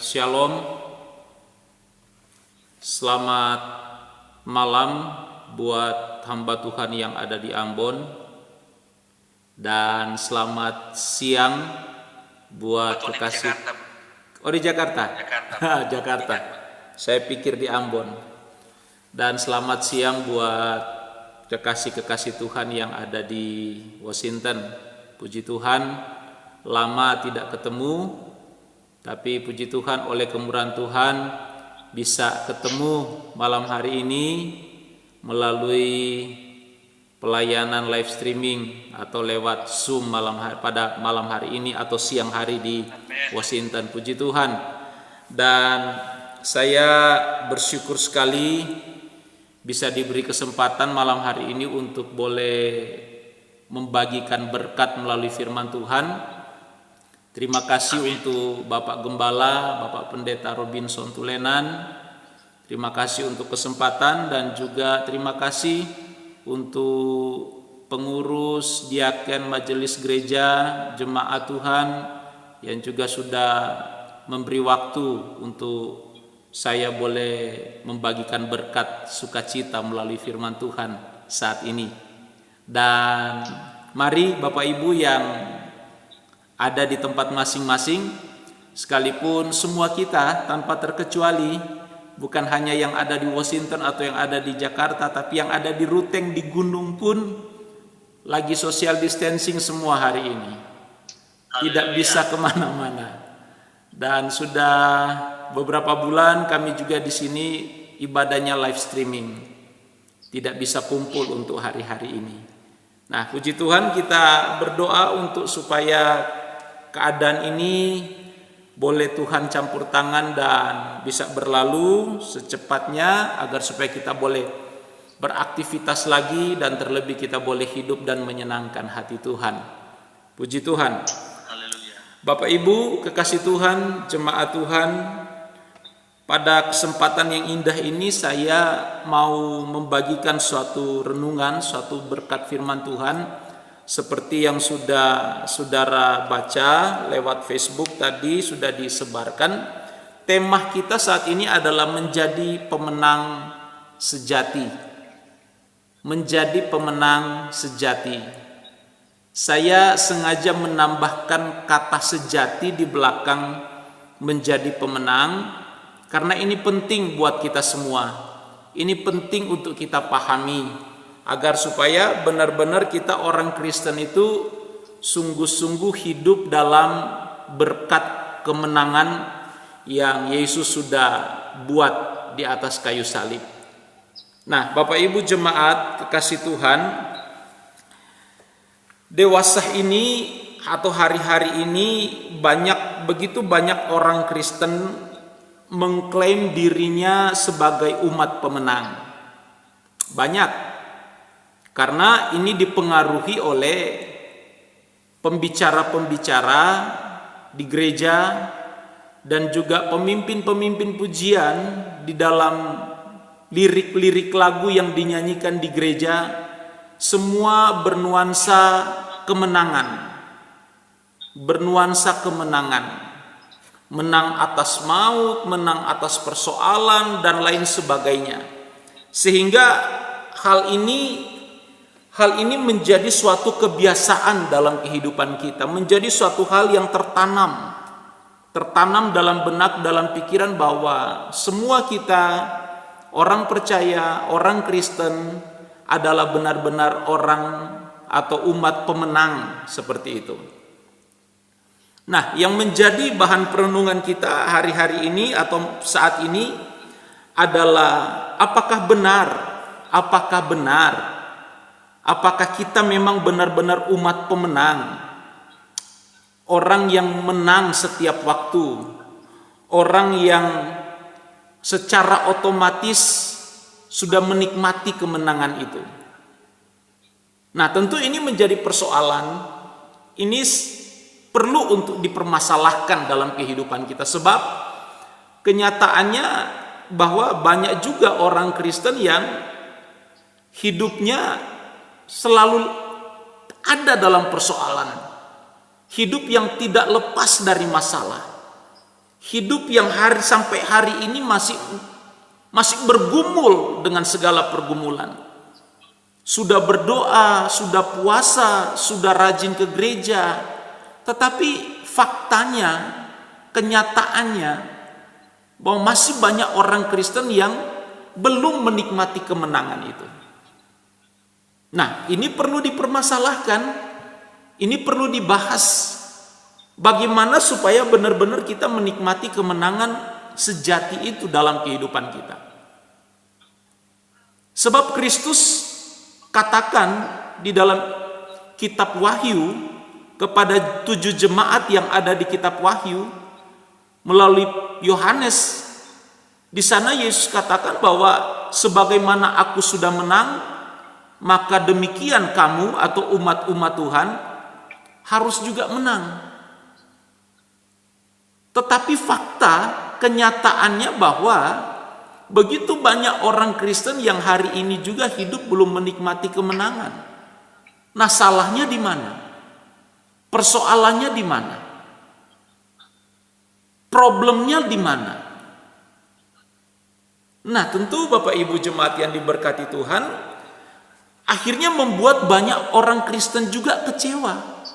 Shalom. Selamat malam buat hamba Tuhan yang ada di Ambon, dan selamat siang buat kekasih. Oh, di Jakarta. Jakarta. Saya pikir di Ambon. Dan selamat siang buat kekasih-kekasih Tuhan yang ada di Washington. Puji Tuhan, lama tidak ketemu. Tapi puji Tuhan, oleh kemurahan Tuhan bisa ketemu malam hari ini melalui pelayanan live streaming atau lewat Zoom pada malam hari ini atau siang hari di Washington. Puji Tuhan. Dan saya bersyukur sekali bisa diberi kesempatan malam hari ini untuk boleh membagikan berkat melalui firman Tuhan. Terima kasih untuk Bapak Gembala, Bapak Pendeta Robinson Tulenan. Terima kasih untuk kesempatan, dan juga terima kasih untuk pengurus, diaken, majelis gereja, jemaat Tuhan yang juga sudah memberi waktu untuk saya boleh membagikan berkat sukacita melalui firman Tuhan saat ini. Dan mari Bapak Ibu yang ada di tempat masing-masing, sekalipun semua kita tanpa terkecuali, bukan hanya yang ada di Washington atau yang ada di Jakarta, tapi yang ada di Ruteng, di gunung pun lagi social distancing semua hari ini. Tidak bisa kemana-mana. Dan sudah beberapa bulan kami juga di sini ibadahnya live streaming. Tidak bisa kumpul untuk hari-hari ini. Nah, puji Tuhan, kita berdoa untuk supaya keadaan ini boleh Tuhan campur tangan dan bisa berlalu secepatnya, agar supaya kita boleh beraktivitas lagi dan terlebih kita boleh hidup dan menyenangkan hati Tuhan. Puji Tuhan. Bapak Ibu kekasih Tuhan, jemaat Tuhan, pada kesempatan yang indah ini saya mau membagikan suatu renungan, suatu berkat firman Tuhan seperti yang sudah saudara baca lewat Facebook tadi sudah disebarkan. Tema kita saat ini adalah menjadi pemenang sejati. Menjadi pemenang sejati. Saya sengaja menambahkan kata sejati di belakang menjadi pemenang, karena ini penting buat kita semua. Ini penting untuk kita pahami, agar supaya benar-benar kita orang Kristen itu sungguh-sungguh hidup dalam berkat kemenangan yang Yesus sudah buat di atas kayu salib. Nah, Bapak Ibu jemaat kekasih Tuhan, dewasa ini atau hari-hari ini begitu banyak orang Kristen mengklaim dirinya sebagai umat pemenang. Banyak. Karena ini dipengaruhi oleh pembicara-pembicara di gereja dan juga pemimpin-pemimpin pujian di dalam lirik-lirik lagu yang dinyanyikan di gereja, semua bernuansa kemenangan. Bernuansa kemenangan. Menang atas maut, menang atas persoalan dan lain sebagainya. Sehingga hal ini menjadi suatu kebiasaan dalam kehidupan kita, menjadi suatu hal yang tertanam dalam benak, dalam pikiran, bahwa semua kita orang percaya, orang Kristen adalah benar-benar orang atau umat pemenang seperti itu. Nah, yang menjadi bahan perenungan kita hari-hari ini atau saat ini adalah apakah Apakah kita memang benar-benar umat pemenang? Orang yang menang setiap waktu. Orang yang secara otomatis sudah menikmati kemenangan itu. Nah, tentu ini menjadi persoalan. Ini perlu untuk dipermasalahkan dalam kehidupan kita. Sebab kenyataannya bahwa banyak juga orang Kristen yang hidupnya selalu ada dalam persoalan, hidup yang tidak lepas dari masalah. Hidup yang sampai hari ini masih bergumul dengan segala pergumulan. Sudah berdoa, sudah puasa, sudah rajin ke gereja, tetapi faktanya, kenyataannya bahwa masih banyak orang Kristen yang belum menikmati kemenangan itu. Nah, ini perlu dipermasalahkan, ini perlu dibahas. Bagaimana supaya benar-benar kita menikmati kemenangan sejati itu dalam kehidupan kita. Sebab Kristus katakan di dalam kitab Wahyu kepada 7 jemaat yang ada di kitab Wahyu melalui Yohanes, di sana Yesus katakan bahwa sebagaimana aku sudah menang, maka demikian kamu atau umat-umat Tuhan harus juga menang. Tetapi fakta kenyataannya bahwa begitu banyak orang Kristen yang hari ini juga hidup belum menikmati kemenangan. Nah, salahnya di mana? Persoalannya di mana? Problemnya di mana? Nah, tentu Bapak Ibu jemaat yang diberkati Tuhan, akhirnya membuat banyak orang Kristen juga kecewa.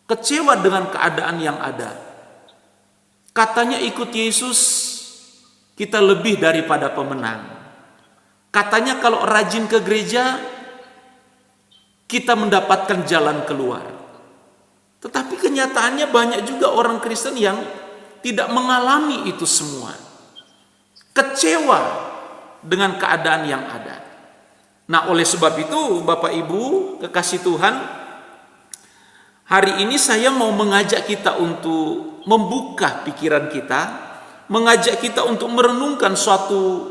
Kecewa dengan keadaan yang ada. Katanya ikut Yesus kita lebih daripada pemenang. Katanya kalau rajin ke gereja kita mendapatkan jalan keluar. Tetapi kenyataannya banyak juga orang Kristen yang tidak mengalami itu semua. Kecewa dengan keadaan yang ada. Nah, oleh sebab itu Bapak Ibu kekasih Tuhan, hari ini saya mau mengajak kita untuk membuka pikiran kita, mengajak kita untuk merenungkan suatu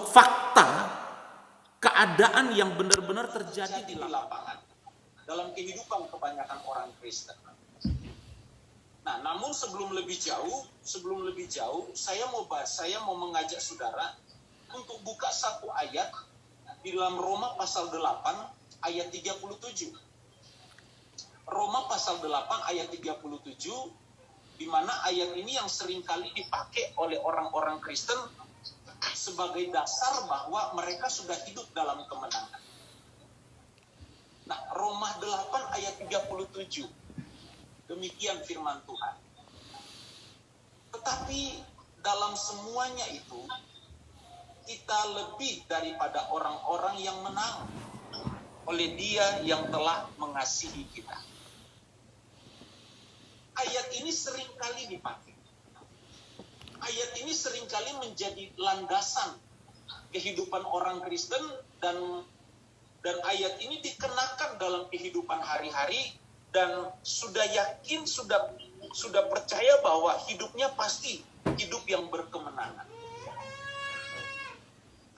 fakta, keadaan yang benar-benar terjadi di lapangan dalam kehidupan kebanyakan orang Kristen. Nah, namun sebelum lebih jauh, saya mau mengajak saudara untuk buka satu ayat di dalam Roma pasal 8 ayat 37. Roma pasal 8 ayat 37, di mana ayat ini yang seringkali dipakai oleh orang-orang Kristen sebagai dasar bahwa mereka sudah hidup dalam kemenangan. Nah, Roma 8 ayat 37, demikian firman Tuhan. Tetapi dalam semuanya itu, kita lebih daripada orang-orang yang menang oleh Dia yang telah mengasihi kita. Ayat ini seringkali dipakai. Ayat ini seringkali menjadi landasan kehidupan orang Kristen dan ayat ini dikenakan dalam kehidupan hari-hari dan sudah yakin, sudah percaya bahwa hidupnya pasti hidup yang berkemenangan.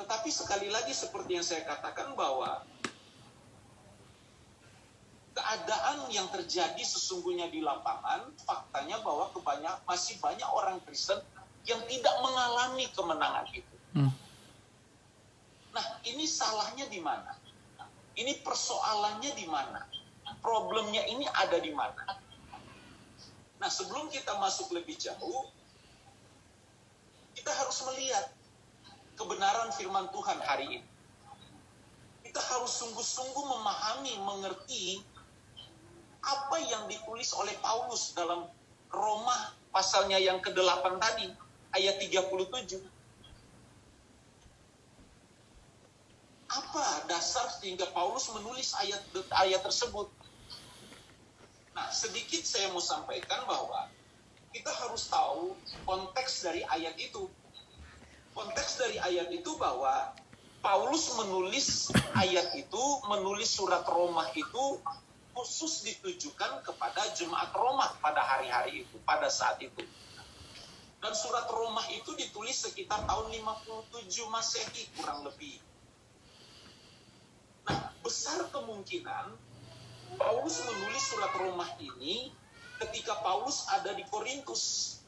Tetapi sekali lagi seperti yang saya katakan bahwa keadaan yang terjadi sesungguhnya di lapangan, faktanya bahwa masih banyak orang Kristen yang tidak mengalami kemenangan itu. Nah, ini salahnya di mana? Ini persoalannya di mana? Problemnya ini ada di mana? Nah, sebelum kita masuk lebih jauh, kita harus melihat kebenaran firman Tuhan hari ini. Kita harus sungguh-sungguh memahami, mengerti apa yang ditulis oleh Paulus dalam Roma pasalnya yang ke-8 tadi, ayat 37. Apa dasar sehingga Paulus menulis ayat tersebut? Nah, sedikit saya mau sampaikan bahwa kita harus tahu konteks dari ayat itu. Konteks dari ayat itu bahwa Paulus menulis ayat itu, menulis surat Roma itu khusus ditujukan kepada jemaat Roma pada hari-hari itu, pada saat itu. Dan surat Roma itu ditulis sekitar tahun 57 Masehi kurang lebih. Nah, besar kemungkinan Paulus menulis surat Roma ini ketika Paulus ada di Korintus.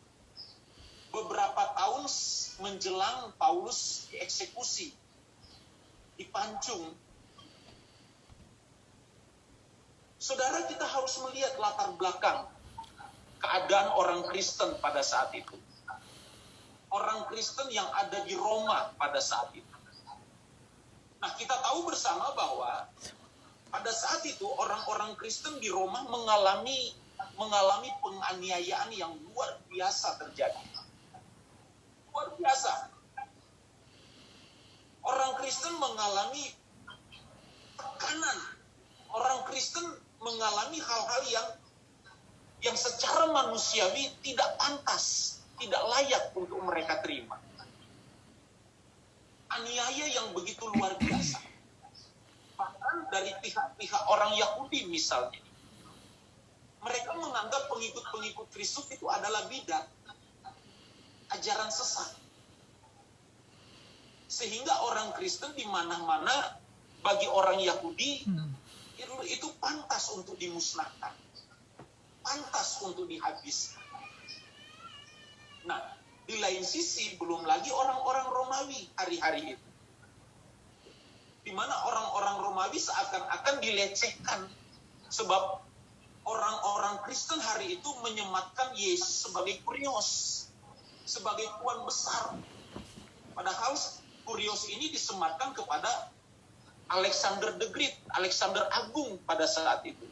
Beberapa tahun menjelang Paulus dieksekusi, dipancung. Saudara, kita harus melihat latar belakang keadaan orang Kristen pada saat itu. Orang Kristen yang ada di Roma pada saat itu. Nah, kita tahu bersama bahwa pada saat itu orang-orang Kristen di Roma mengalami penganiayaan yang luar biasa terjadi. Luar biasa. Orang Kristen mengalami tekanan. Orang Kristen mengalami hal-hal yang secara manusiawi tidak pantas, tidak layak untuk mereka terima. Aniaya yang begitu luar biasa. Bahkan dari pihak-pihak orang Yahudi misalnya, mereka menganggap pengikut-pengikut Kristus itu adalah bidat, ajaran sesat. Sehingga orang Kristen di mana-mana bagi orang Yahudi itu pantas untuk dimusnahkan, pantas untuk dihabiskan. Nah, di lain sisi belum lagi orang-orang Romawi hari-hari itu, di mana orang-orang Romawi seakan-akan dilecehkan, sebab orang-orang Kristen hari itu menyematkan Yesus sebagai kurios, sebagai tuan besar. Padahal kurios ini disematkan kepada Alexander the Great, Alexander Agung pada saat itu.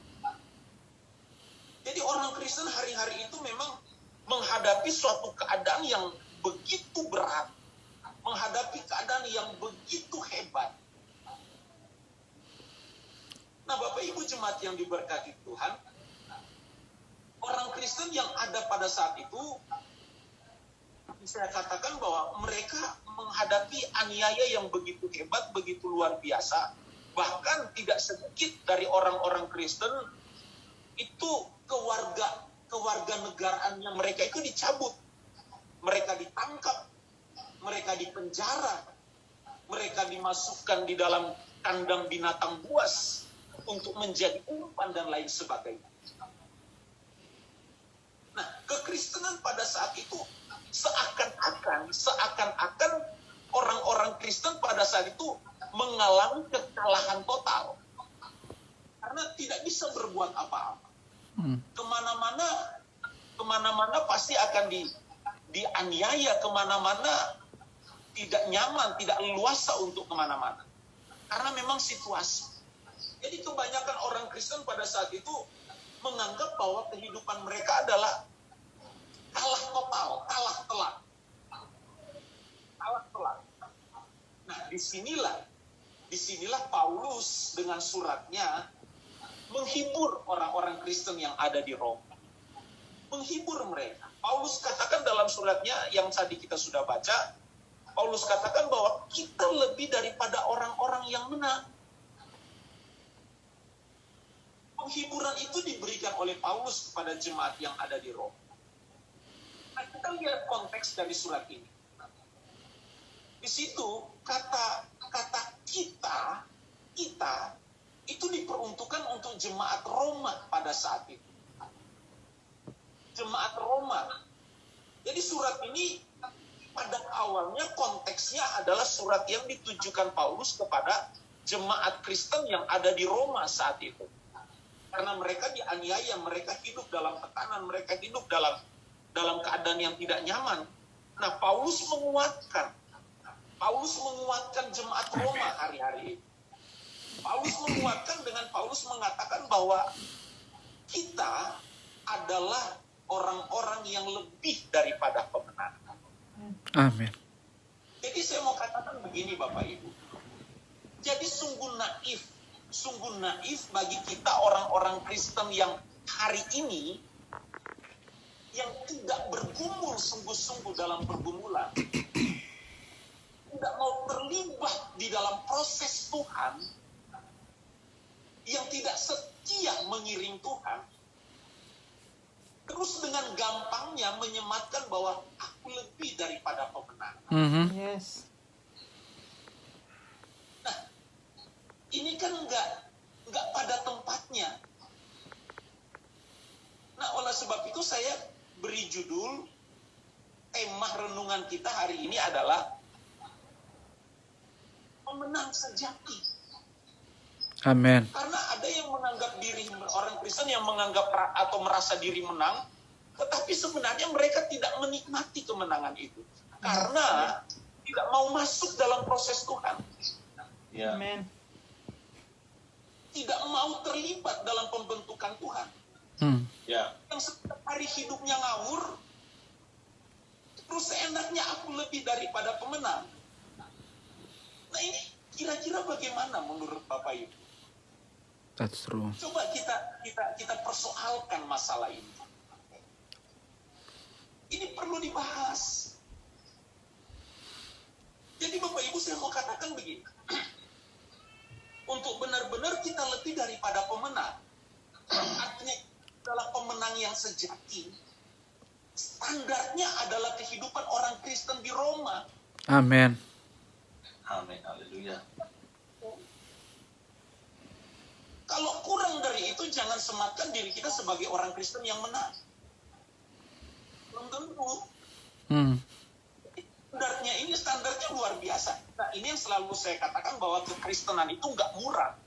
Jadi orang Kristen hari-hari itu memang menghadapi suatu keadaan yang begitu berat, menghadapi keadaan yang begitu hebat. Nah, Bapak Ibu jemaat yang diberkati Tuhan, orang Kristen yang ada pada saat itu, saya katakan bahwa mereka menghadapi aniaya yang begitu hebat, begitu luar biasa. Bahkan tidak sedikit dari orang-orang Kristen itu kewarganegaraannya mereka itu dicabut. Mereka ditangkap, mereka dipenjara, mereka dimasukkan di dalam kandang binatang buas untuk menjadi umpan dan lain sebagainya. Nah, kekristenan pada saat itu seakan-akan orang-orang Kristen pada saat itu mengalami kekalahan total. Karena tidak bisa berbuat apa-apa. Kemana-mana pasti akan dianiaya, kemana-mana tidak nyaman, tidak leluasa untuk kemana-mana. Karena memang situasi. Jadi kebanyakan orang Kristen pada saat itu menganggap bahwa kehidupan mereka adalah kalah total, kalah telak. Kalah telak. Nah, disinilah Paulus dengan suratnya menghibur orang-orang Kristen yang ada di Roma. Menghibur mereka. Paulus katakan dalam suratnya yang tadi kita sudah baca, Paulus katakan bahwa kita lebih daripada orang-orang yang menang. Penghiburan itu diberikan oleh Paulus kepada jemaat yang ada di Roma. Nah, kita lihat konteks dari surat ini. Di situ kata kita itu diperuntukkan untuk jemaat Roma pada saat itu. Jemaat Roma. Jadi surat ini pada awalnya konteksnya adalah surat yang ditujukan Paulus kepada jemaat Kristen yang ada di Roma saat itu. Karena mereka dianiaya, mereka hidup dalam tekanan, mereka hidup dalam keadaan yang tidak nyaman. Nah, Paulus menguatkan jemaat Roma hari-hari ini. Paulus menguatkan dengan Paulus mengatakan bahwa kita adalah orang-orang yang lebih daripada pemenang. Amin. Jadi saya mau katakan begini Bapak Ibu. Jadi sungguh naif bagi kita orang-orang Kristen yang hari ini yang tidak bergumul sungguh-sungguh dalam pergumulan, tidak mau terlibat di dalam proses Tuhan, yang tidak setia mengiring Tuhan, terus dengan gampangnya menyematkan bahwa aku lebih daripada pemenang. Yes. Nah, ini kan enggak pada tempatnya. Nah, oleh sebab itu saya beri judul tema renungan kita hari ini adalah pemenang sejati. Amin. Karena ada yang menganggap diri, orang Kristen yang menganggap atau merasa diri menang, Tetapi sebenarnya mereka tidak menikmati kemenangan itu karena tidak mau masuk dalam proses Tuhan. Ya. Amen. Tidak mau terlibat dalam pembentukan Tuhan. Ya. Yang setiap hari hidupnya ngawur, terus seenaknya aku lebih daripada pemenang. Nah ini kira-kira bagaimana menurut Bapak Ibu? That's true. Coba kita persoalkan masalah ini. Ini perlu dibahas. Jadi Bapak Ibu saya mau katakan begini. Untuk benar-benar kita lebih daripada pemenang. Artinya adalah pemenang yang sejati. Standarnya adalah kehidupan orang Kristen di Roma. Amin. Amin. Haleluya. Kalau kurang dari itu, jangan sematkan diri kita sebagai orang Kristen yang menang. Belum tentu. Standarnya luar biasa. Nah, ini yang selalu saya katakan bahwa kekristenan itu nggak murah.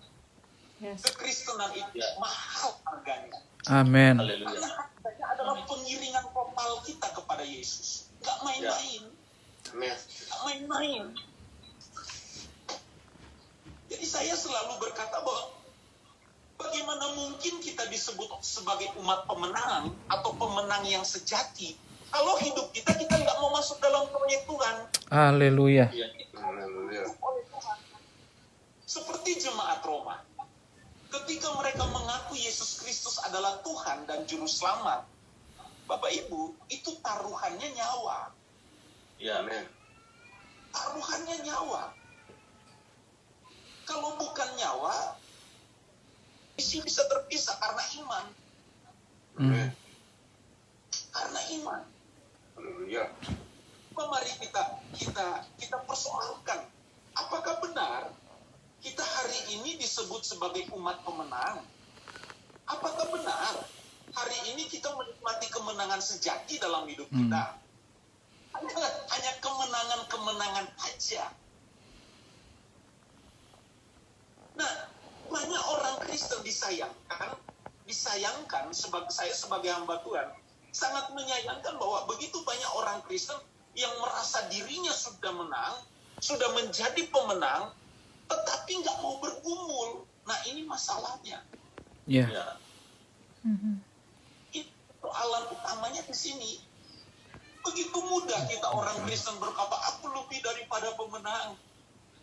Yes. Kekristenan itu mahal harganya. Amin. Haleluya. Karena harganya adalah pengiringan total kita kepada Yesus. Nggak main-main. Nggak main-main. Jadi saya selalu berkata bahwa bagaimana mungkin kita disebut sebagai umat pemenang atau pemenang yang sejati kalau hidup kita nggak mau masuk dalam proyek Tuhan. Haleluya. Seperti jemaat Roma, ketika mereka mengaku Yesus Kristus adalah Tuhan dan Juru Selamat, Bapak Ibu, itu taruhannya nyawa. Ya, amin. Taruhannya nyawa. Kalau bukan nyawa, isi bisa terpisah karena iman. Karena iman. Haleluya. Mari kita persoalkan, apakah benar kita hari ini disebut sebagai umat pemenang? Apakah benar hari ini kita menikmati kemenangan sejati dalam hidup kita? Hanya kemenangan-kemenangan aja. Nah, banyak orang Kristen disayangkan saya sebagai hamba Tuhan, sangat menyayangkan bahwa begitu banyak orang Kristen yang merasa dirinya sudah menang, sudah menjadi pemenang, tetapi nggak mau bergumul. Nah, ini masalahnya. Ya. Ya. Itu persoalan utamanya di sini. Begitu mudah kita orang Kristen berkata, aku lebih daripada pemenang.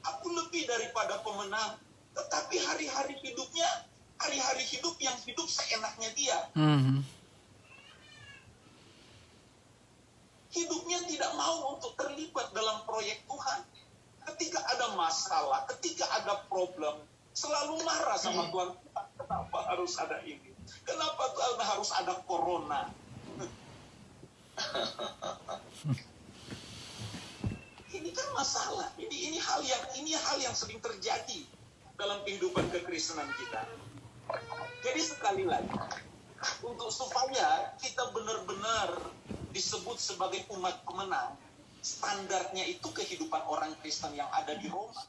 Aku lebih daripada pemenang. Tetapi hari-hari hidup yang hidup seenaknya dia. Hidupnya tidak mau untuk terlibat dalam proyek Tuhan. Ketika ada masalah, ketika ada problem, selalu marah sama Tuhan. Kenapa harus ada ini? Kenapa Tuhan harus ada corona? Ini kan masalah. Ini hal yang sering terjadi dalam kehidupan kekristenan kita. Jadi sekali lagi, untuk supaya kita benar-benar disebut sebagai umat pemenang, standarnya itu kehidupan orang Kristen yang ada di Roma.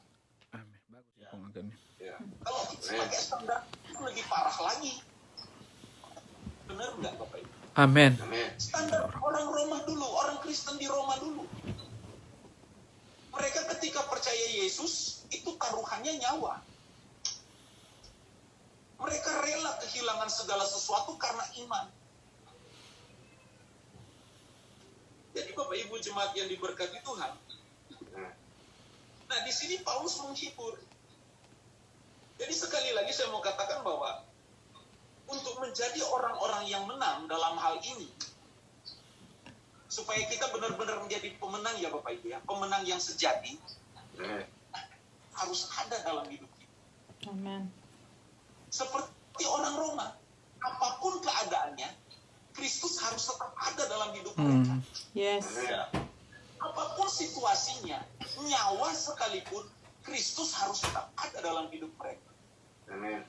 Amin. Ya. Kalau kita pakai standar itu lebih parah lagi. Benar nggak Bapak Ibu? Amin. Standar orang Roma dulu, orang Kristen di Roma dulu. Mereka ketika percaya Yesus, itu taruhannya nyawa. Mereka rela kehilangan segala sesuatu karena iman. Jadi Bapak Ibu jemaat yang diberkati Tuhan. Nah, di sini Paulus menghibur. Jadi sekali lagi saya mau katakan bahwa untuk menjadi orang-orang yang menang dalam hal ini, supaya kita benar-benar menjadi pemenang ya Bapak Ibu ya, pemenang yang sejati, harus ada dalam hidup kita. Amen. Seperti orang Roma, apapun keadaannya, Kristus harus tetap ada dalam hidup mereka. Yes. Ya. Apapun situasinya, nyawa sekalipun, Kristus harus tetap ada dalam hidup mereka. Amin.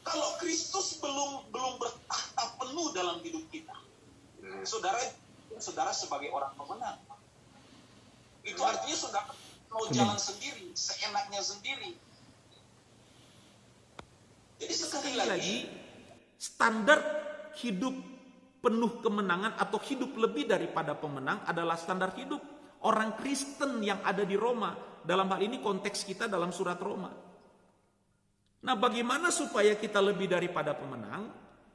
Kalau Kristus belum bertahta penuh dalam hidup kita, saudara sebagai orang pemenang, itu artinya saudara mau jalan sendiri, seenaknya sendiri. Jadi sekali lagi, Standar hidup penuh kemenangan atau hidup lebih daripada pemenang adalah standar hidup orang Kristen yang ada di Roma. Dalam hal ini konteks kita dalam surat Roma. Nah, bagaimana supaya kita lebih daripada pemenang?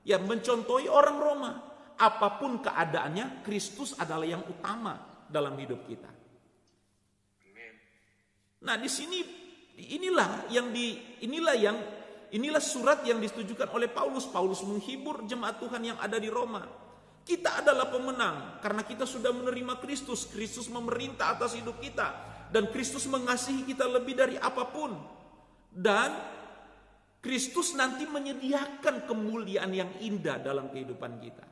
Ya, mencontohi orang Roma. Apapun keadaannya, Kristus adalah yang utama dalam hidup kita. Nah, di sini inilah surat yang ditujukan oleh Paulus. Paulus menghibur jemaat Tuhan yang ada di Roma. Kita adalah pemenang karena kita sudah menerima Kristus. Kristus memerintah atas hidup kita dan Kristus mengasihi kita lebih dari apapun. Dan Kristus nanti menyediakan kemuliaan yang indah dalam kehidupan kita.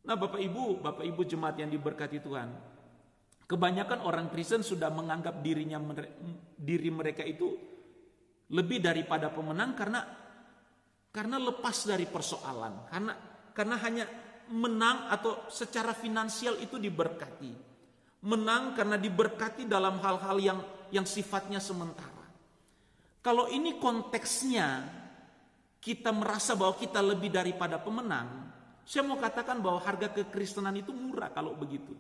Nah, Bapak Ibu jemaat yang diberkati Tuhan, kebanyakan orang Kristen sudah menganggap diri mereka itu lebih daripada pemenang karena lepas dari persoalan, karena hanya menang atau secara finansial itu diberkati. Menang karena diberkati dalam hal-hal yang sifatnya sementara. Kalau ini konteksnya kita merasa bahwa kita lebih daripada pemenang, saya mau katakan bahwa harga kekristenan itu murah kalau begitu.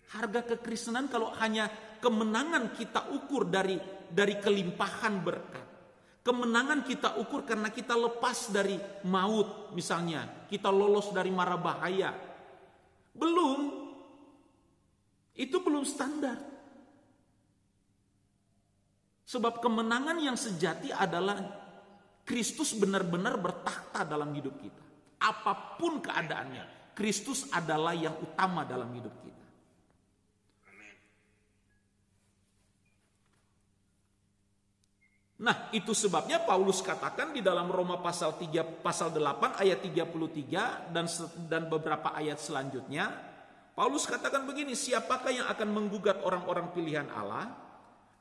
Harga kekristenan kalau hanya kemenangan kita ukur dari kelimpahan berkat. Kemenangan kita ukur karena kita lepas dari maut misalnya. Kita lolos dari mara bahaya. Itu belum standar. Sebab kemenangan yang sejati adalah Kristus benar-benar bertakhta dalam hidup kita. Apapun keadaannya, Kristus adalah yang utama dalam hidup kita. Nah, itu sebabnya Paulus katakan di dalam Roma pasal 8 ayat 33 dan beberapa ayat selanjutnya, Paulus katakan begini, siapakah yang akan menggugat orang-orang pilihan Allah?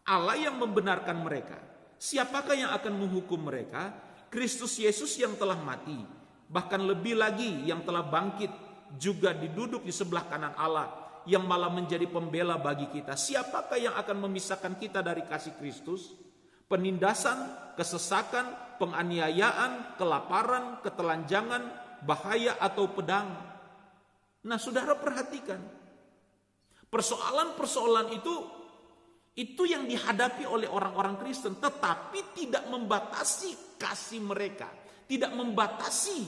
Allah yang membenarkan mereka. Siapakah yang akan menghukum mereka? Kristus Yesus yang telah mati, bahkan lebih lagi yang telah bangkit, juga diduduk di sebelah kanan Allah, yang malah menjadi pembela bagi kita. Siapakah yang akan memisahkan kita dari kasih Kristus? Penindasan, kesesakan, penganiayaan, kelaparan, ketelanjangan, bahaya atau pedang. Nah, saudara perhatikan. Persoalan-persoalan itu yang dihadapi oleh orang-orang Kristen, tetapi tidak membatasi kasih mereka, tidak membatasi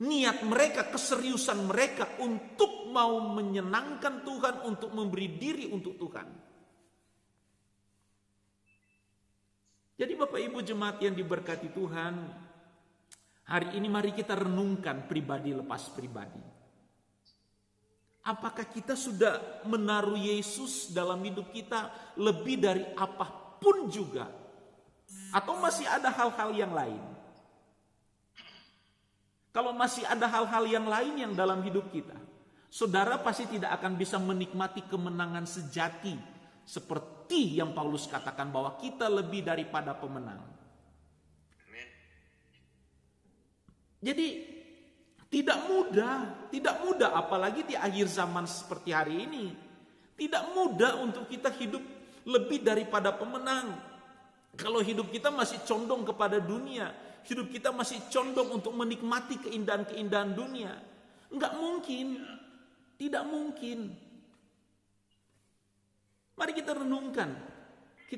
niat mereka, keseriusan mereka untuk mau menyenangkan Tuhan, untuk memberi diri untuk Tuhan. Jadi Bapak Ibu jemaat yang diberkati Tuhan, hari ini mari kita renungkan pribadi lepas pribadi. Apakah kita sudah menaruh Yesus dalam hidup kita lebih dari apapun juga? Atau masih ada hal-hal yang lain? Kalau masih ada hal-hal yang lain yang dalam hidup kita, saudara pasti tidak akan bisa menikmati kemenangan sejati. Seperti yang Paulus katakan bahwa kita lebih daripada pemenang. Jadi tidak mudah apalagi di akhir zaman seperti hari ini. Tidak mudah untuk kita hidup lebih daripada pemenang. Kalau hidup kita masih condong kepada dunia, hidup kita masih condong untuk menikmati keindahan-keindahan dunia. Enggak mungkin, tidak mungkin. Mari kita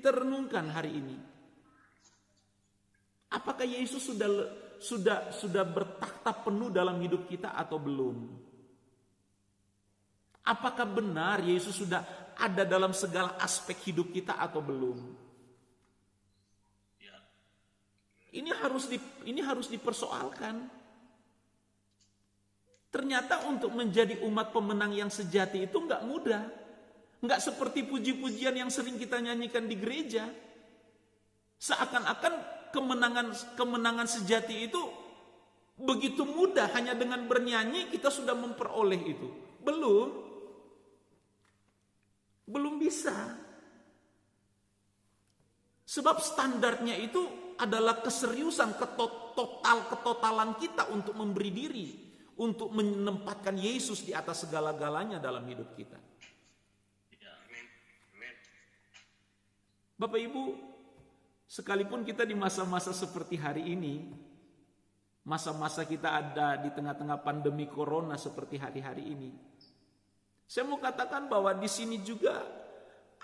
renungkan hari ini. Apakah Yesus sudah bertakhta penuh dalam hidup kita atau belum? Apakah benar Yesus sudah ada dalam segala aspek hidup kita atau belum? Ini harus dipersoalkan. Ternyata untuk menjadi umat pemenang yang sejati itu enggak mudah. Enggak seperti puji-pujian yang sering kita nyanyikan di gereja. Seakan-akan kemenangan sejati itu begitu mudah, hanya dengan bernyanyi kita sudah memperoleh itu. Belum bisa. Sebab standarnya itu adalah keseriusan, ketotalan kita untuk memberi diri, untuk menempatkan Yesus di atas segala-galanya dalam hidup kita. Bapak Ibu, sekalipun kita di masa-masa seperti hari ini, Masa-masa kita ada di tengah-tengah pandemi corona seperti hari-hari ini. Saya mau katakan bahwa di sini juga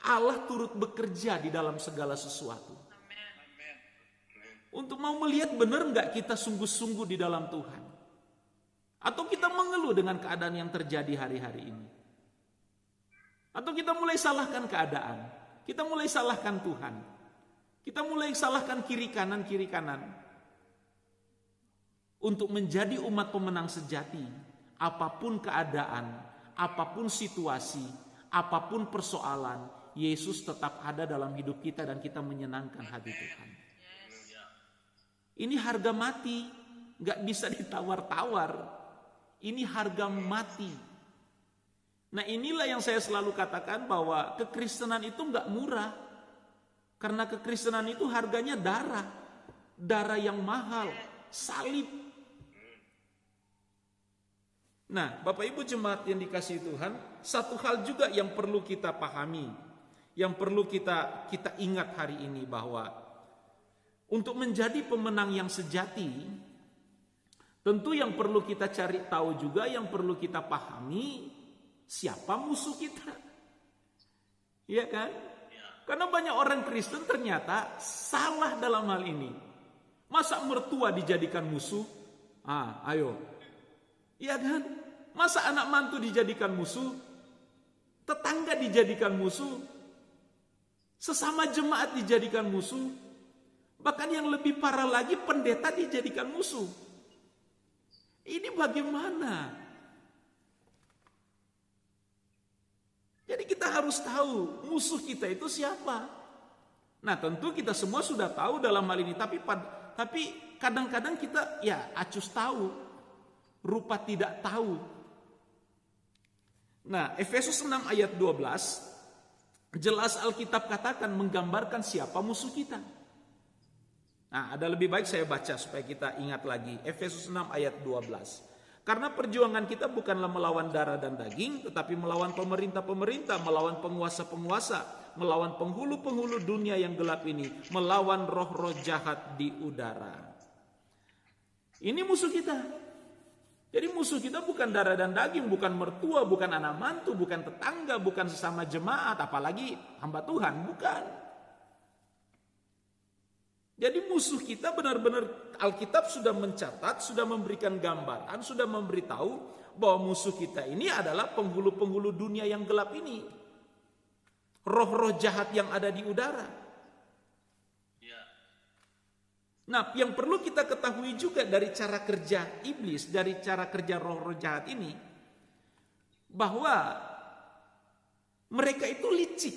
Allah turut bekerja di dalam segala sesuatu. Untuk mau melihat benar nggak kita sungguh-sungguh di dalam Tuhan. Atau kita mengeluh dengan keadaan yang terjadi hari-hari ini. Atau kita mulai salahkan keadaan. Kita mulai salahkan Tuhan. Kita mulai salahkan kiri kanan. Untuk menjadi umat pemenang sejati, apapun keadaan, apapun situasi, apapun persoalan, Yesus tetap ada dalam hidup kita dan kita menyenangkan hati Tuhan. Ini harga mati, gak bisa ditawar-tawar. Ini harga mati. Nah, inilah yang saya selalu katakan bahwa kekristenan itu gak murah. Karena kekristenan itu harganya darah. Darah yang mahal, salib. Nah, Bapak Ibu jemaat yang dikasihi Tuhan, satu hal juga yang perlu kita pahami, yang perlu kita ingat hari ini, bahwa untuk menjadi pemenang yang sejati, tentu yang perlu kita cari tahu juga, yang perlu kita pahami, siapa musuh kita. Iya kan? Karena banyak orang Kristen ternyata salah dalam hal ini. Masa mertua dijadikan musuh? Ayo. Iya kan? Masa anak mantu dijadikan musuh? Tetangga dijadikan musuh? Sesama jemaat dijadikan musuh? Bahkan yang lebih parah lagi, pendeta dijadikan musuh. Ini bagaimana? Jadi kita harus tahu musuh kita itu siapa. Nah, tentu kita semua sudah tahu dalam hal ini, tapi kadang-kadang kita acus tahu, rupa tidak tahu. Nah, Efesus 6 ayat 12 jelas Alkitab katakan menggambarkan siapa musuh kita. Nah, ada lebih baik saya baca supaya kita ingat lagi. Efesus 6 ayat 12. Karena perjuangan kita bukanlah melawan darah dan daging, tetapi melawan pemerintah-pemerintah, melawan penguasa-penguasa, melawan penghulu-penghulu dunia yang gelap ini, melawan roh-roh jahat di udara. Ini musuh kita. Jadi musuh kita bukan darah dan daging, bukan mertua, bukan anak mantu, bukan tetangga, bukan sesama jemaat, apalagi hamba Tuhan, bukan. Jadi musuh kita benar-benar Alkitab sudah mencatat, sudah memberikan gambaran, sudah memberitahu bahwa musuh kita ini adalah penghulu-penghulu dunia yang gelap ini. Roh-roh jahat yang ada di udara. Nah, yang perlu kita ketahui juga dari cara kerja iblis, dari cara kerja roh-roh jahat ini, bahwa mereka itu licik.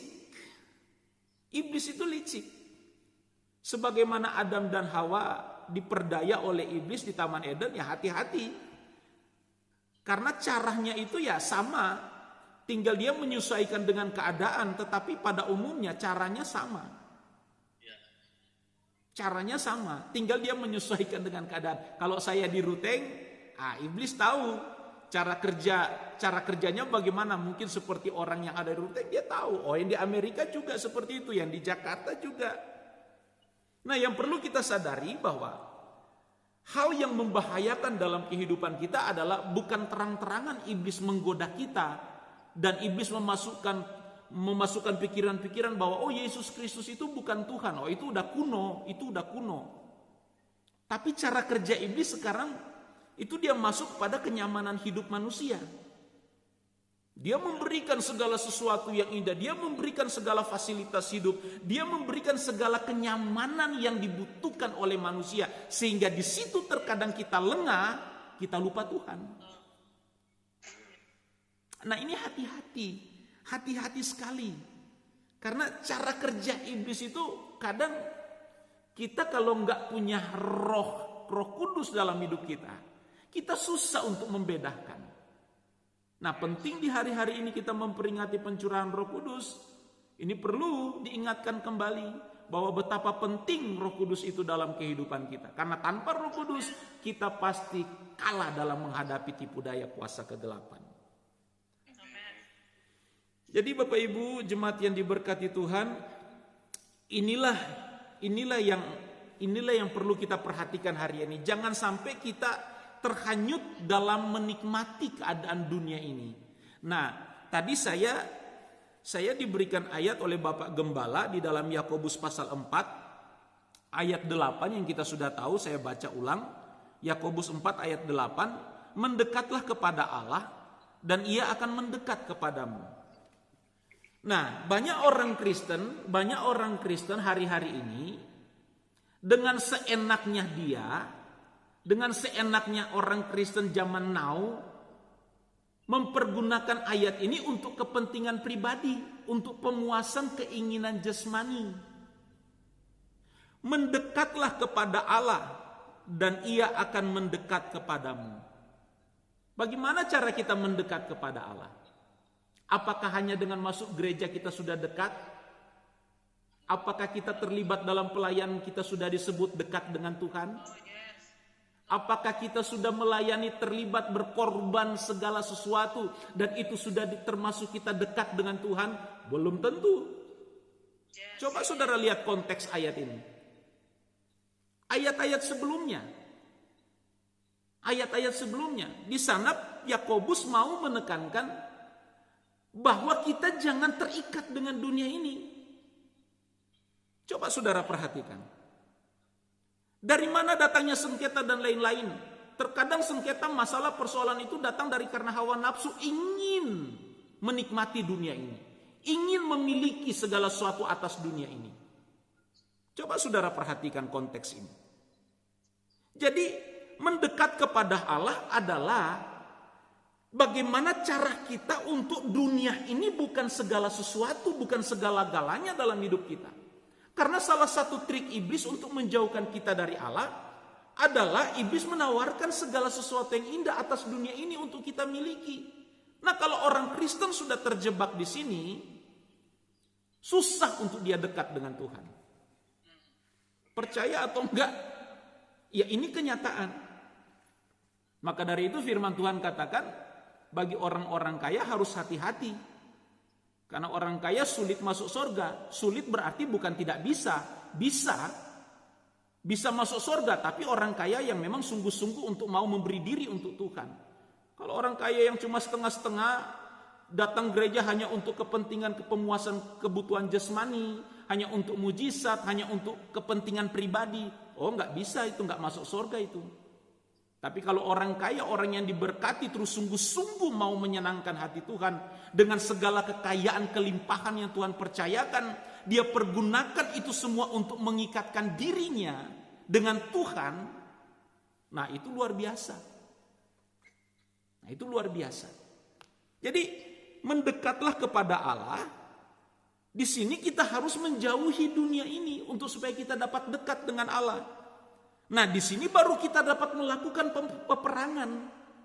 Iblis itu licik. Sebagaimana Adam dan Hawa diperdaya oleh iblis di Taman Eden, ya hati-hati. Karena caranya itu ya sama, tinggal dia menyesuaikan dengan keadaan, tetapi pada umumnya caranya sama. Caranya sama, tinggal dia menyesuaikan dengan keadaan. Kalau saya di Ruteng, iblis tahu cara kerjanya bagaimana. Mungkin seperti orang yang ada di Ruteng, dia tahu. Oh, yang di Amerika juga seperti itu, yang di Jakarta juga. Nah, yang perlu kita sadari bahwa hal yang membahayakan dalam kehidupan kita adalah bukan terang-terangan iblis menggoda kita dan iblis memasukkan pikiran-pikiran bahwa Yesus Kristus itu bukan Tuhan. Itu udah kuno. Tapi cara kerja iblis sekarang itu dia masuk pada kenyamanan hidup manusia. Dia memberikan segala sesuatu yang indah, dia memberikan segala fasilitas hidup, dia memberikan segala kenyamanan yang dibutuhkan oleh manusia, sehingga di situ terkadang kita lengah, kita lupa Tuhan. Nah, ini hati-hati sekali. Karena cara kerja iblis itu kadang kita kalau nggak punya roh kudus dalam hidup kita susah untuk membedakan. Nah, penting di hari-hari ini kita memperingati pencurahan Roh Kudus. Ini perlu diingatkan kembali bahwa betapa penting Roh Kudus itu dalam kehidupan kita. Karena tanpa Roh Kudus kita pasti kalah dalam menghadapi tipu daya kuasa kegelapan. Jadi Bapak Ibu jemaat yang diberkati Tuhan, inilah yang inilah yang perlu kita perhatikan hari ini. Jangan sampai kita terhanyut dalam menikmati keadaan dunia ini. Nah, tadi saya diberikan ayat oleh Bapak Gembala di dalam Yakobus pasal 4 ayat 8 yang kita sudah tahu, saya baca ulang. Yakobus 4 ayat 8, mendekatlah kepada Allah dan Ia akan mendekat kepadamu. Nah, banyak orang Kristen hari-hari ini dengan seenaknya dengan seenaknya orang Kristen zaman now mempergunakan ayat ini untuk kepentingan pribadi, untuk pemuasan keinginan jasmani. Mendekatlah kepada Allah dan Ia akan mendekat kepadamu. Bagaimana cara kita mendekat kepada Allah? Apakah hanya dengan masuk gereja kita sudah dekat? Apakah kita terlibat dalam pelayanan kita sudah disebut dekat dengan Tuhan? Apakah kita sudah melayani, terlibat, berkorban segala sesuatu dan itu sudah termasuk kita dekat dengan Tuhan? Belum tentu. Coba saudara lihat konteks ayat ini. Ayat-ayat sebelumnya. Di sana Yakobus mau menekankan bahwa kita jangan terikat dengan dunia ini. Coba saudara perhatikan. Dari mana datangnya sengketa dan lain-lain? Terkadang sengketa, masalah, persoalan itu datang dari karena hawa nafsu ingin menikmati dunia ini. Ingin memiliki segala sesuatu atas dunia ini. Coba saudara perhatikan konteks ini. Jadi mendekat kepada Allah adalah bagaimana cara kita untuk dunia ini bukan segala sesuatu, bukan segala-galanya dalam hidup kita. Karena salah satu trik iblis untuk menjauhkan kita dari Allah adalah iblis menawarkan segala sesuatu yang indah atas dunia ini untuk kita miliki. Nah, kalau orang Kristen sudah terjebak di sini, susah untuk dia dekat dengan Tuhan. Percaya atau enggak? Ya, ini kenyataan. Maka dari itu firman Tuhan katakan, bagi orang-orang kaya harus hati-hati. Karena orang kaya sulit masuk surga. Sulit berarti bukan tidak bisa. Bisa masuk surga, tapi orang kaya yang memang sungguh-sungguh untuk mau memberi diri untuk Tuhan. Kalau orang kaya yang cuma setengah-setengah, datang gereja hanya untuk kepentingan pemuasan kebutuhan jasmani, hanya untuk mujizat, hanya untuk kepentingan pribadi, oh nggak bisa, itu nggak masuk surga itu. Tapi kalau orang kaya, orang yang diberkati terus sungguh-sungguh mau menyenangkan hati Tuhan dengan segala kekayaan, kelimpahan yang Tuhan percayakan, dia pergunakan itu semua untuk mengikatkan dirinya dengan Tuhan. Nah, itu luar biasa. Jadi mendekatlah kepada Allah. Di sini kita harus menjauhi dunia ini untuk supaya kita dapat dekat dengan Allah. Nah, di sini baru kita dapat melakukan peperangan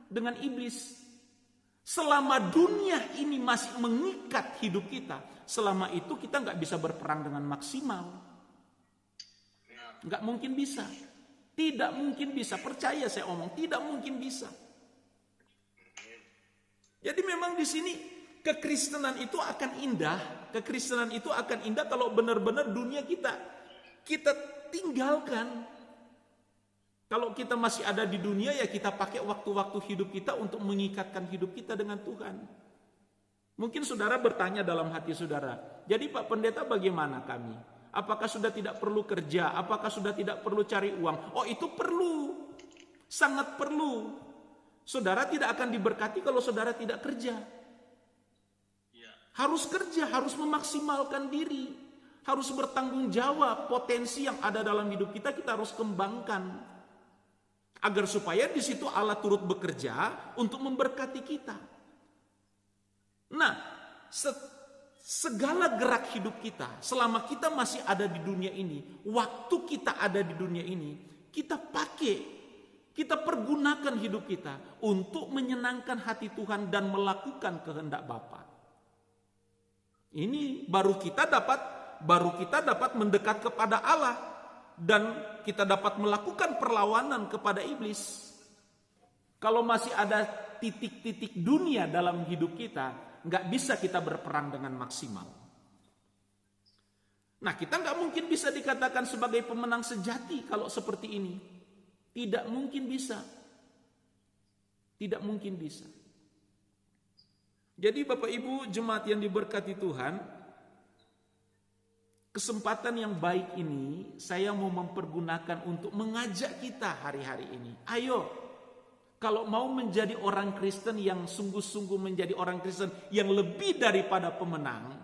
dengan iblis. Selama dunia ini masih mengikat hidup kita, selama itu kita nggak bisa berperang dengan maksimal. Nggak mungkin bisa. Tidak mungkin bisa. Percaya saya omong, tidak mungkin bisa. Jadi memang di sini kekristenan itu akan indah. Kekristenan itu akan indah kalau benar-benar dunia kita tinggalkan. Kalau kita masih ada di dunia, ya kita pakai waktu-waktu hidup kita untuk mengikatkan hidup kita dengan Tuhan. Mungkin saudara bertanya dalam hati saudara, jadi Pak Pendeta bagaimana kami? Apakah sudah tidak perlu kerja? Apakah sudah tidak perlu cari uang? Oh, itu perlu. Sangat perlu. Saudara tidak akan diberkati kalau saudara tidak kerja. Harus kerja, harus memaksimalkan diri. Harus bertanggung jawab. Potensi yang ada dalam hidup kita harus kembangkan. Agar supaya di situ Allah turut bekerja untuk memberkati kita. Nah, segala gerak hidup kita, selama kita masih ada di dunia ini, waktu kita ada di dunia ini, kita pergunakan hidup kita untuk menyenangkan hati Tuhan dan melakukan kehendak Bapa. Ini baru kita dapat mendekat kepada Allah. Dan kita dapat melakukan perlawanan kepada iblis. Kalau masih ada titik-titik dunia dalam hidup kita, nggak bisa kita berperang dengan maksimal. Nah, kita nggak mungkin bisa dikatakan sebagai pemenang sejati kalau seperti ini. Tidak mungkin bisa. Tidak mungkin bisa. Jadi Bapak Ibu jemaat yang diberkati Tuhan, kesempatan yang baik ini saya mau mempergunakan untuk mengajak kita hari-hari ini. Ayo, kalau mau menjadi orang Kristen yang sungguh-sungguh menjadi orang Kristen yang lebih daripada pemenang,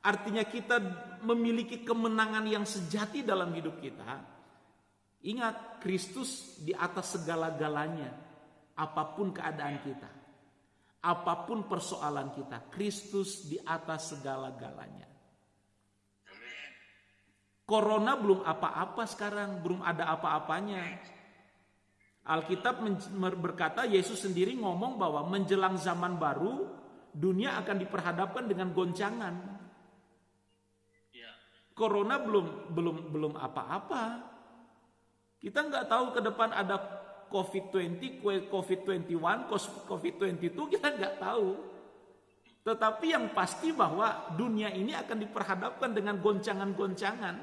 artinya kita memiliki kemenangan yang sejati dalam hidup kita. Ingat, Kristus di atas segala-galanya, apapun keadaan kita, apapun persoalan kita, Kristus di atas segala-galanya. Corona belum apa-apa sekarang, belum ada apa-apanya. Alkitab berkata, Yesus sendiri ngomong bahwa menjelang zaman baru, dunia akan diperhadapkan dengan goncangan. Corona belum apa-apa. Kita nggak tahu ke depan ada COVID-20, COVID-21, COVID-22, kita nggak tahu. Tetapi yang pasti bahwa dunia ini akan diperhadapkan dengan goncangan-goncangan.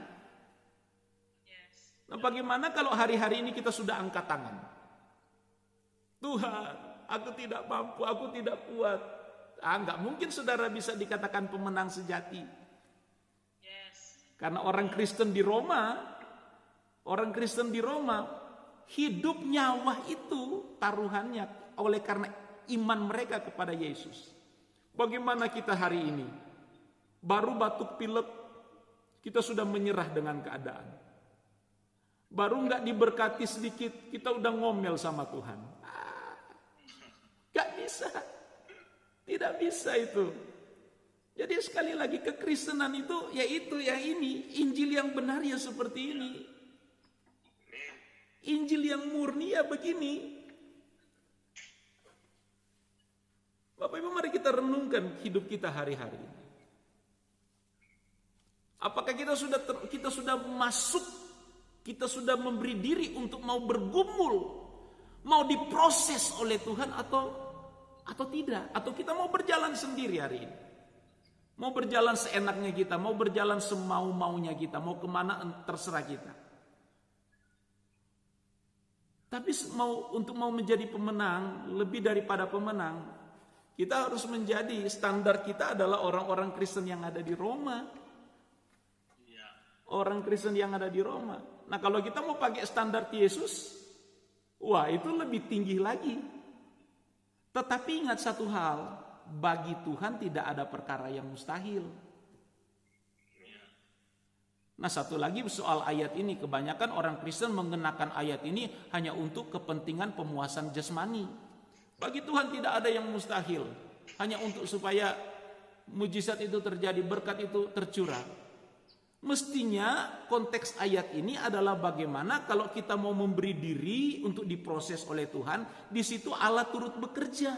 Nah, bagaimana kalau hari-hari ini kita sudah angkat tangan? Tuhan, aku tidak mampu, aku tidak kuat. Nggak mungkin saudara bisa dikatakan pemenang sejati. Karena orang Kristen di Roma, hidup nyawa itu taruhannya oleh karena iman mereka kepada Yesus. Bagaimana kita hari ini? Baru batuk pilek, kita sudah menyerah dengan keadaan. Baru nggak diberkati sedikit, kita udah ngomel sama Tuhan. Gak bisa. Tidak bisa itu. Jadi sekali lagi kekristenan itu ya ini. Injil yang benar ya seperti ini. Injil yang murni ya begini. Bapak Ibu, mari kita renungkan hidup kita hari-hari ini. Apakah kita sudah masuk, kita sudah memberi diri untuk mau bergumul, mau diproses oleh Tuhan atau tidak? Atau kita mau berjalan sendiri hari ini? Mau berjalan seenaknya kita, mau berjalan semau-maunya kita, mau kemana terserah kita. Tapi untuk mau menjadi pemenang, lebih daripada pemenang, kita harus menjadi, standar kita adalah orang-orang Kristen yang ada di Roma. Orang Kristen yang ada di Roma. Nah, kalau kita mau pakai standar Yesus, wah itu lebih tinggi lagi. Tetapi ingat satu hal, bagi Tuhan tidak ada perkara yang mustahil. Nah, satu lagi soal ayat ini, kebanyakan orang Kristen mengenakan ayat ini hanya untuk kepentingan pemuasan jasmani. Bagi Tuhan tidak ada yang mustahil, hanya untuk supaya mujizat itu terjadi, berkat itu tercurah. Mestinya konteks ayat ini adalah bagaimana kalau kita mau memberi diri untuk diproses oleh Tuhan, di situ Allah turut bekerja,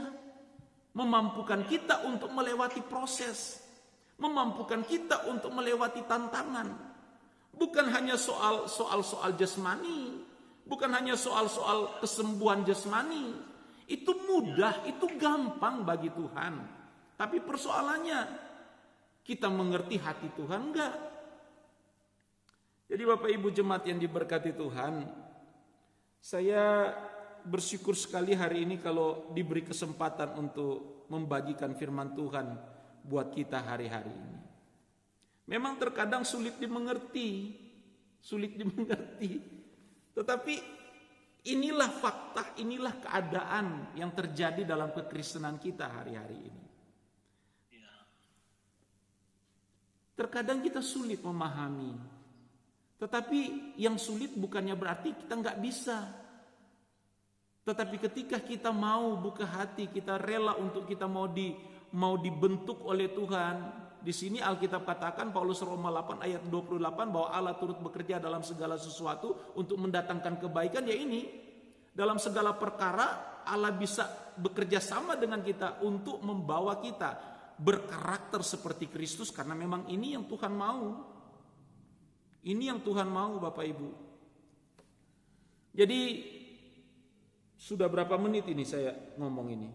memampukan kita untuk melewati proses, memampukan kita untuk melewati tantangan. Bukan hanya soal jasmani, bukan hanya soal kesembuhan jasmani. Itu mudah, itu gampang bagi Tuhan. Tapi persoalannya, kita mengerti hati Tuhan enggak? Jadi Bapak Ibu jemaat yang diberkati Tuhan, saya bersyukur sekali hari ini kalau diberi kesempatan untuk membagikan firman Tuhan buat kita hari-hari ini. Memang terkadang sulit dimengerti. Tetapi inilah fakta, inilah keadaan yang terjadi dalam kekristenan kita hari-hari ini. Terkadang kita sulit memahami. Tetapi yang sulit bukannya berarti kita nggak bisa. Tetapi ketika kita mau buka hati, kita rela untuk kita mau dibentuk oleh Tuhan. Di sini Alkitab katakan, Paulus Roma 8 ayat 28, bahwa Allah turut bekerja dalam segala sesuatu untuk mendatangkan kebaikan. Ya ini, dalam segala perkara Allah bisa bekerja sama dengan kita untuk membawa kita berkarakter seperti Kristus, karena memang ini yang Tuhan mau. Ini yang Tuhan mau, Bapak Ibu. Jadi sudah berapa menit ini saya ngomong ini?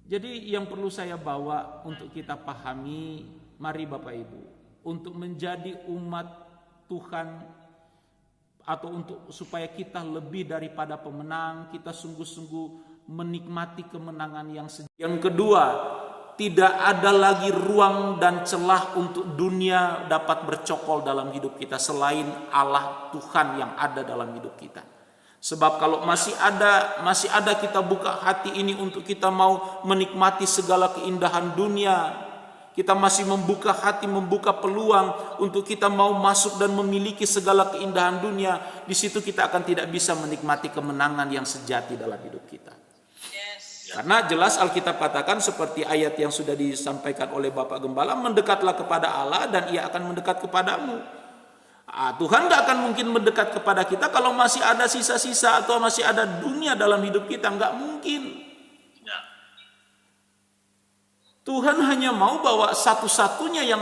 Jadi yang perlu saya bawa untuk kita pahami, mari Bapak Ibu, untuk menjadi umat Tuhan, atau untuk supaya kita lebih daripada pemenang, kita sungguh-sungguh menikmati kemenangan yang sejati. Yang kedua, tidak ada lagi ruang dan celah untuk dunia dapat bercokol dalam hidup kita selain Allah Tuhan yang ada dalam hidup kita. Sebab kalau masih ada kita buka hati ini untuk kita mau menikmati segala keindahan dunia, kita masih membuka hati, membuka peluang untuk kita mau masuk dan memiliki segala keindahan dunia, di situ kita akan tidak bisa menikmati kemenangan yang sejati dalam hidup kita. Karena jelas Alkitab katakan seperti ayat yang sudah disampaikan oleh Bapak Gembala, mendekatlah kepada Allah dan Ia akan mendekat kepadamu. Tuhan gak akan mungkin mendekat kepada kita kalau masih ada sisa-sisa atau masih ada dunia dalam hidup kita, gak mungkin. Tuhan hanya mau bahwa satu-satunya yang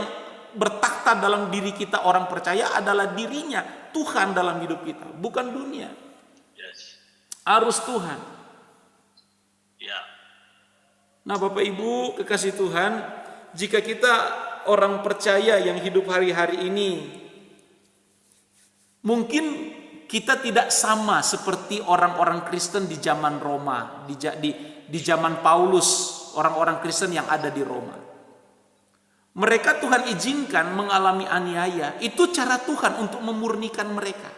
bertakhta dalam diri kita orang percaya adalah dirinya, Tuhan dalam hidup kita, bukan dunia. Harus Tuhan. Nah Bapak Ibu kekasih Tuhan, jika kita orang percaya yang hidup hari-hari ini, mungkin kita tidak sama seperti orang-orang Kristen di zaman Roma, di zaman Paulus, orang-orang Kristen yang ada di Roma. Mereka Tuhan izinkan mengalami aniaya, itu cara Tuhan untuk memurnikan mereka.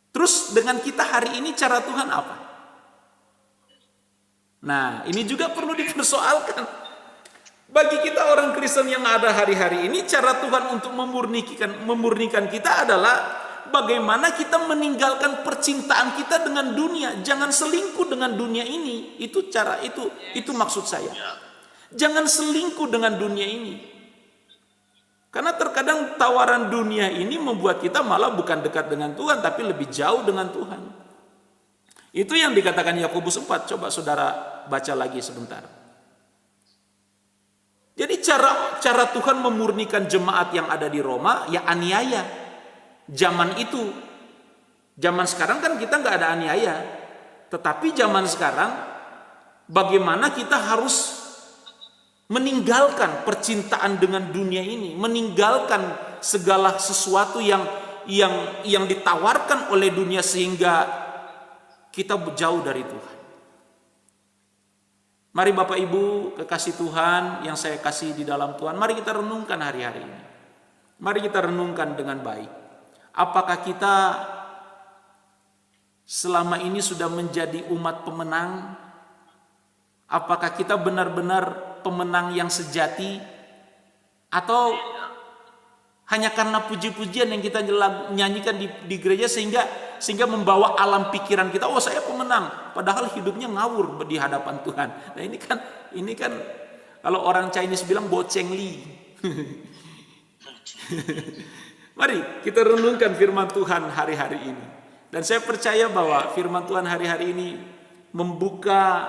Terus dengan kita hari ini cara Tuhan apa? Nah, ini juga perlu dipersoalkan. Bagi kita orang Kristen yang ada hari-hari ini, cara Tuhan untuk memurnikan kita adalah bagaimana kita meninggalkan percintaan kita dengan dunia. Jangan selingkuh dengan dunia ini. Itu cara itu maksud saya. Jangan selingkuh dengan dunia ini. Karena terkadang tawaran dunia ini membuat kita malah bukan dekat dengan Tuhan, tapi lebih jauh dengan Tuhan. Itu yang dikatakan Yakobus 4. Coba saudara baca lagi sebentar. Jadi cara Tuhan memurnikan jemaat yang ada di Roma, ya aniaya. Zaman itu. Zaman sekarang kan kita nggak ada aniaya. Tetapi zaman sekarang, bagaimana kita harus meninggalkan percintaan dengan dunia ini, meninggalkan segala sesuatu yang ditawarkan oleh dunia sehingga kita jauh dari Tuhan. Mari Bapak Ibu kekasih Tuhan yang saya kasih di dalam Tuhan, mari kita renungkan hari-hari ini. Mari kita renungkan dengan baik. Apakah kita selama ini sudah menjadi umat pemenang? Apakah kita benar-benar pemenang yang sejati? Atau hanya karena puji-pujian yang kita nyanyikan di gereja sehingga membawa alam pikiran kita, oh saya pemenang, padahal hidupnya ngawur di hadapan Tuhan. Nah ini kan kalau orang Chinese bilang boceng li. Mari kita renungkan firman Tuhan hari-hari ini. Dan saya percaya bahwa firman Tuhan hari-hari ini membuka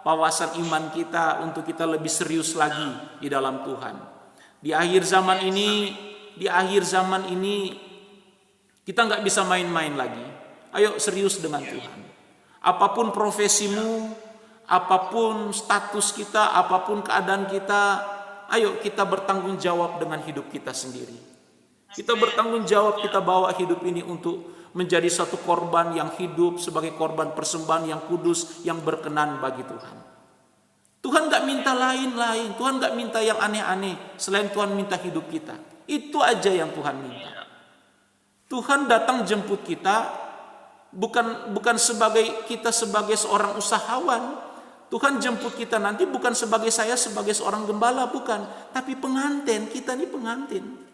wawasan iman kita untuk kita lebih serius lagi di dalam Tuhan. Di akhir zaman ini kita nggak bisa main-main lagi. Ayo serius dengan Tuhan. Apapun profesimu, apapun status kita, apapun keadaan kita, ayo kita bertanggung jawab dengan hidup kita sendiri. Kita bertanggung jawab, kita bawa hidup ini untuk menjadi satu korban yang hidup sebagai korban persembahan yang kudus, yang berkenan bagi Tuhan. Tuhan gak minta lain-lain, Tuhan gak minta yang aneh-aneh, selain Tuhan minta hidup kita. Itu aja yang Tuhan minta. Tuhan datang jemput kita, bukan sebagai seorang usahawan. Tuhan jemput kita nanti bukan sebagai seorang gembala, bukan. Tapi pengantin, kita ini pengantin.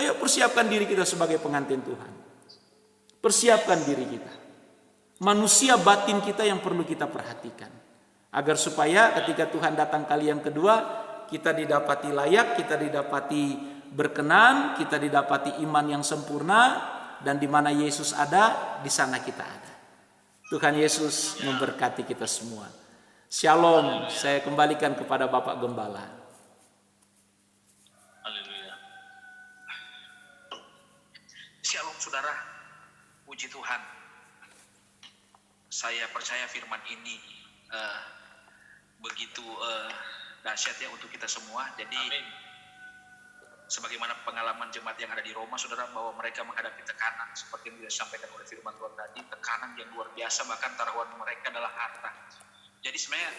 Ayo persiapkan diri kita sebagai pengantin Tuhan. Persiapkan diri kita. Manusia batin kita yang perlu kita perhatikan. Agar supaya ketika Tuhan datang kali yang kedua, kita didapati layak, kita didapati berkenan, kita didapati iman yang sempurna, dan di mana Yesus ada, di sana kita ada. Tuhan Yesus memberkati kita semua. Shalom, saya kembalikan kepada Bapak Gembala. Shalom saudara, puji Tuhan. Saya percaya firman ini begitu dahsyat ya untuk kita semua. Jadi sebagaimana pengalaman jemaat yang ada di Roma, saudara, bahwa mereka menghadapi tekanan seperti yang disampaikan oleh firman Tuhan tadi, tekanan yang luar biasa, bahkan taruhan mereka adalah harta. Jadi sebenarnya,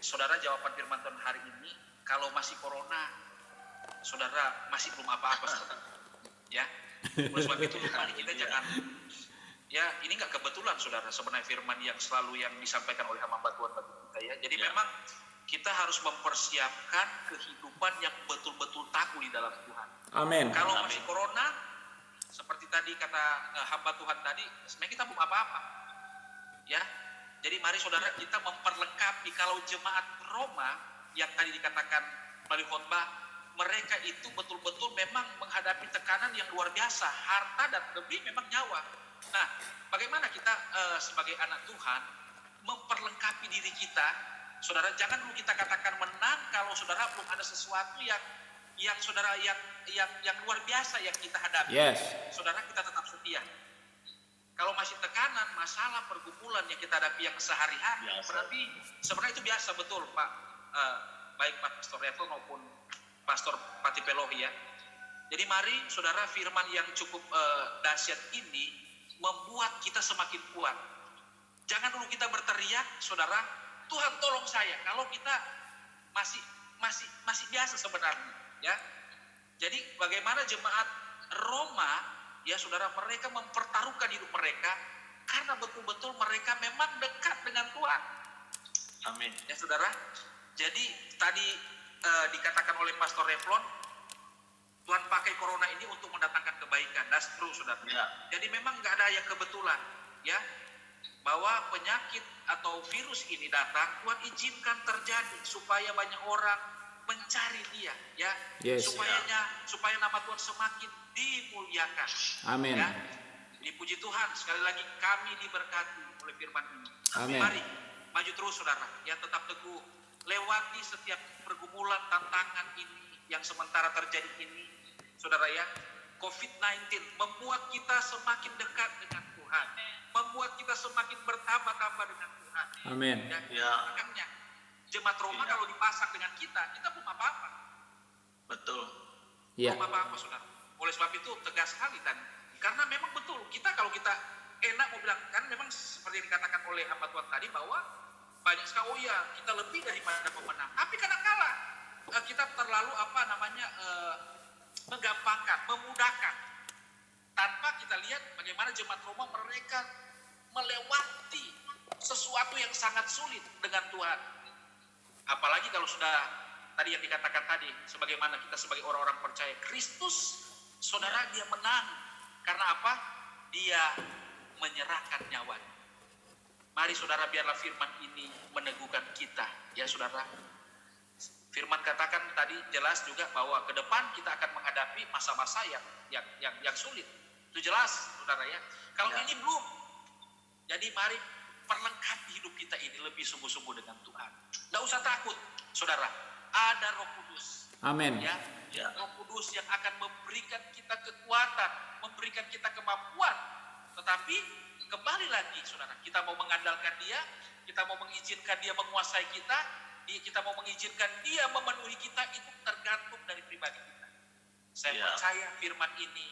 saudara, jawaban firman Tuhan hari ini, kalau masih corona, saudara masih belum apa-apa, saudara. Ya, oleh sebab itu mari kita jangan, ya ini nggak kebetulan, saudara, sebenarnya firman yang selalu yang disampaikan oleh hamba Tuhan bagi kita, ya. Jadi memang kita harus mempersiapkan kehidupan yang betul-betul takut di dalam Tuhan. Amin. Kalau masih corona, seperti tadi kata hamba Tuhan tadi, sebenarnya kita belum apa-apa, ya. Jadi mari saudara kita memperlengkapi. Kalau jemaat Roma yang tadi dikatakan melalui khotbah, mereka itu betul-betul memang menghadapi tekanan yang luar biasa, harta dan lebih memang nyawa. Nah, bagaimana kita sebagai anak Tuhan memperlengkapi diri kita, saudara? Jangan dulu kita katakan menang kalau saudara belum ada sesuatu yang saudara yang luar biasa yang kita hadapi. Yes. Saudara, kita tetap setia. Kalau masih tekanan, masalah, pergumulan yang kita hadapi yang sehari-hari, berarti sebenarnya itu biasa, betul Pak, baik Pak Pastor Revo maupun Pastor Pati Pelohi, ya. Jadi mari saudara, firman yang cukup dahsyat ini membuat kita semakin kuat. Jangan dulu kita berteriak, saudara, Tuhan tolong saya, kalau kita masih biasa sebenarnya, ya. Jadi bagaimana jemaat Roma, ya saudara, mereka mempertaruhkan hidup mereka karena betul-betul mereka memang dekat dengan Tuhan. Amin. Ya saudara. Jadi tadi dikatakan oleh Pastor Reflon, Tuhan pakai corona ini untuk mendatangkan kebaikan. That's true, saudara. Ya. Jadi memang nggak ada yang kebetulan, ya, bahwa penyakit atau virus ini datang, Tuhan izinkan terjadi supaya banyak orang mencari Dia, ya, Yes. supaya nama Tuhan semakin dimuliakan. Amin. Ya. Dipuji Tuhan, sekali lagi kami diberkati oleh firman ini. Amin. Mari maju terus, saudara, ya, tetap teguh, lewati setiap pergumulan, tantangan ini yang sementara terjadi ini, saudara, ya. COVID-19 membuat kita semakin dekat dengan Tuhan, membuat kita semakin bertambah-tambah dengan Tuhan. Amin. Ya. Makanya jemaat Roma kalau dipasang dengan kita belum apa-apa. Betul. Ya. Belum apa-apa, saudara. Oleh sebab itu tegas sekali tadi. Karena memang betul, kalau kita enak mau bilang, kan memang seperti yang dikatakan oleh hamba Tuhan tadi, bahwa banyak sekali, oh ya, kita lebih daripada pemenang. Tapi kadang-kala kita terlalu menggampangkan, memudahkan, tanpa kita lihat bagaimana jemaat Roma mereka melewati sesuatu yang sangat sulit dengan Tuhan. Apalagi kalau sudah tadi yang dikatakan tadi, sebagaimana kita sebagai orang-orang percaya Kristus, saudara, Dia menang. Karena apa? Dia menyerahkan nyawanya. Mari saudara, biarlah firman ini meneguhkan kita, ya saudara. Firman katakan tadi jelas juga bahwa ke depan kita akan menghadapi masa-masa yang sulit. Itu jelas, saudara, ya. Kalau ini belum, jadi mari perlengkapi hidup kita ini lebih sungguh-sungguh dengan Tuhan. Tidak usah takut, saudara. Ada Roh Kudus. Amin. Ya, Roh Kudus yang akan memberikan kita kekuatan, memberikan kita kemampuan. Tetapi kembali lagi, saudara, kita mau mengandalkan Dia, kita mau mengizinkan Dia menguasai kita mau mengizinkan Dia memenuhi kita, itu tergantung dari pribadi kita. Saya percaya firman ini